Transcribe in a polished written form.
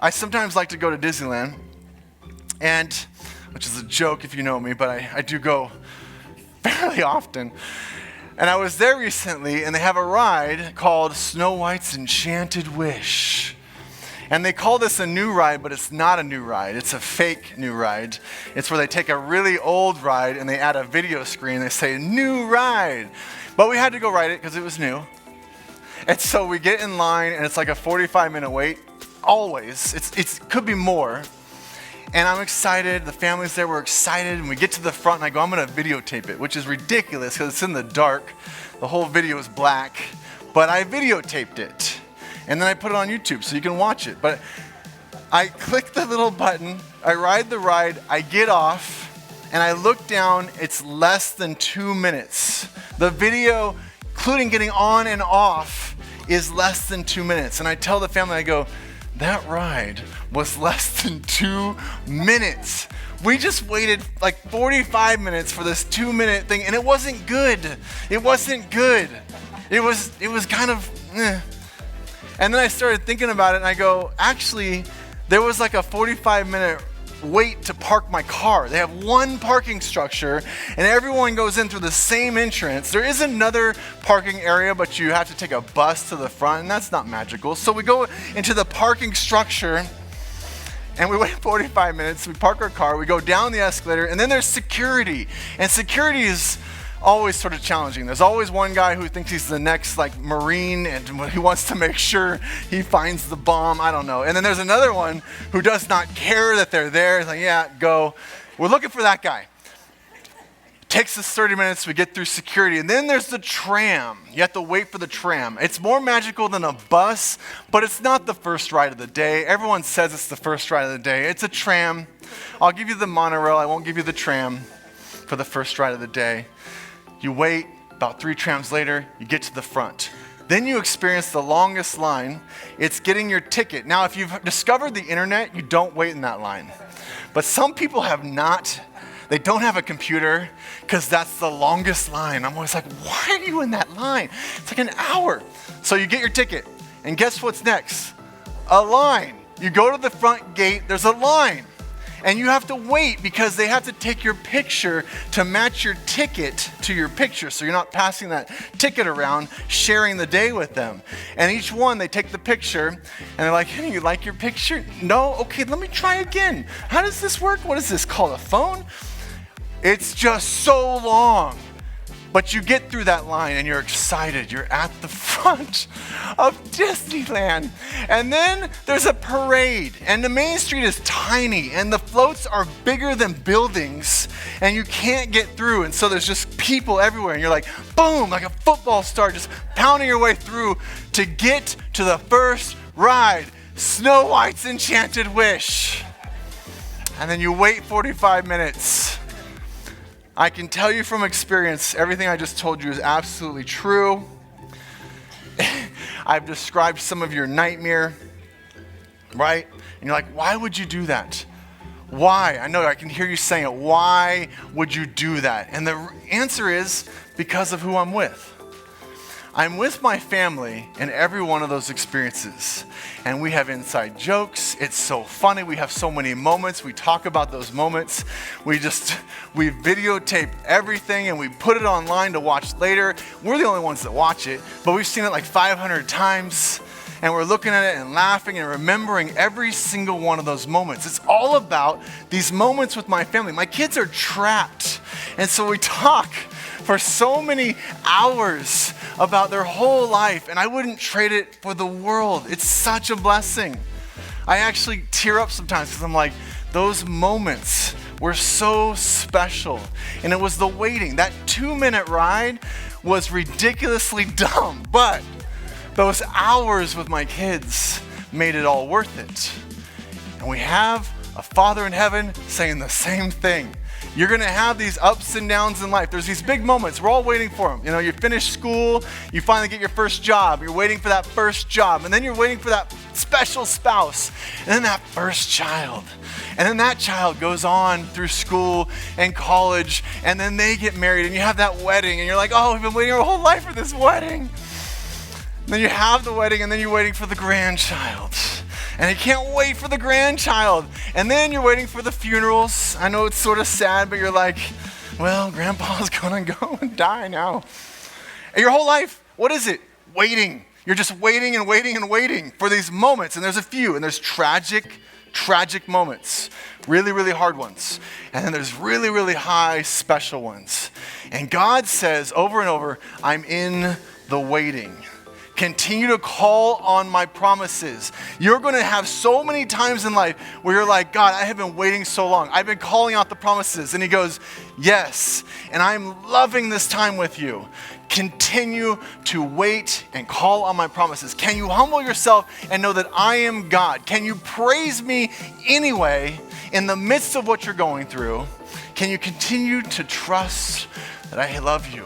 I sometimes like to go to Disneyland, and which is a joke if you know me, but I do go fairly often. And I was there recently, and they have a ride called Snow White's Enchanted Wish. And they call this a new ride, but it's not a new ride. It's a fake new ride. It's where they take a really old ride and they add a video screen. They say, new ride. But we had to go ride it because it was new. And so we get in line, and it's like a 45-minute wait. Always. It could be more. And I'm excited. The family's there. We're excited. And we get to the front, and I go, I'm going to videotape it, which is ridiculous because it's in the dark. The whole video is black. But I videotaped it. And then I put it on YouTube so you can watch it. But I click the little button, I ride the ride, I get off, and I look down, it's less than 2 minutes. The video, including getting on and off, is less than 2 minutes. And I tell the family, I go, that ride was less than 2 minutes. We just waited like 45 minutes for this 2-minute thing, and it wasn't good. It wasn't good. It was kind of, And then I started thinking about it, and I go, actually, there was like a 45-minute wait to park my car. They have one parking structure, and everyone goes in through the same entrance. There is another parking area, but you have to take a bus to the front, and that's not magical. So we go into the parking structure, and we wait 45 minutes. We park our car, we go down the escalator, and then there's security. And security is always sort of challenging. There's always one guy who thinks he's the next Marine and he wants to make sure he finds the bomb. I don't know. And then there's another one who does not care that they're there. He's like, yeah, go. We're looking for that guy. It takes us 30 minutes. We get through security. And then there's the tram. You have to wait for the tram. It's more magical than a bus, but it's not the first ride of the day. Everyone says it's the first ride of the day. It's a tram. I'll give you the monorail. I won't give you the tram for the first ride of the day. You wait, about 3 trams later, you get to the front. Then you experience the longest line. It's getting your ticket. Now, if you've discovered the internet, you don't wait in that line. But some people have not. They don't have a computer because that's the longest line. I'm always like, why are you in that line? It's like an hour. So you get your ticket. And guess what's next? A line. You go to the front gate, there's a line. And you have to wait because they have to take your picture to match your ticket to your picture. So you're not passing that ticket around, sharing the day with them. And each one, they take the picture and they're like, hey, you like your picture? No? Okay, let me try again. How does this work? What is this called, a phone? It's just so long. But you get through that line and you're excited. You're at the front of Disneyland. And then there's a parade. And the main street is tiny. And the floats are bigger than buildings. And you can't get through. And so there's just people everywhere. And you're like, boom, like a football star, just pounding your way through to get to the first ride, Snow White's Enchanted Wish. And then you wait 45 minutes. I can tell you from experience, everything I just told you is absolutely true. I've described some of your nightmare, right? And you're like, why would you do that? Why? I know I can hear you saying it. Why would you do that? And the answer is because of who I'm with. I'm with my family in every one of those experiences. And we have inside jokes. It's so funny. We have so many moments. We talk about those moments. We videotape everything and we put it online to watch later. We're the only ones that watch it, but we've seen it like 500 times. And we're looking at it and laughing and remembering every single one of those moments. It's all about these moments with my family. My kids are trapped. And so we talk for so many hours about their whole life, and I wouldn't trade it for the world. It's such a blessing. I actually tear up sometimes because I'm like, those moments were so special. And it was the waiting. That 2-minute ride was ridiculously dumb, but those hours with my kids made it all worth it. And we have a Father in heaven saying the same thing. You're going to have these ups and downs in life. There's these big moments. We're all waiting for them. You know, you finish school, you finally get your first job. You're waiting for that first job. And then you're waiting for that special spouse. And then that first child. And then that child goes on through school and college. And then they get married and you have that wedding. And you're like, oh, we've been waiting our whole life for this wedding. And then you have the wedding and then you're waiting for the grandchild. And you can't wait for the grandchild. And then you're waiting for the funerals. I know it's sort of sad, but you're like, well, grandpa's gonna go and die now. And your whole life, what is it? Waiting. You're just waiting and waiting and waiting for these moments. And there's a few, and there's tragic moments, really, really hard ones. And then there's really, really high, special ones. And God says over and over, I'm in the waiting. Continue to call on my promises. You're going to have so many times in life where you're like, God, I have been waiting so long. I've been calling out the promises. And he goes, yes, and I'm loving this time with you. Continue to wait and call on my promises. Can you humble yourself and know that I am God? Can you praise me anyway in the midst of what you're going through? Can you continue to trust that I love you?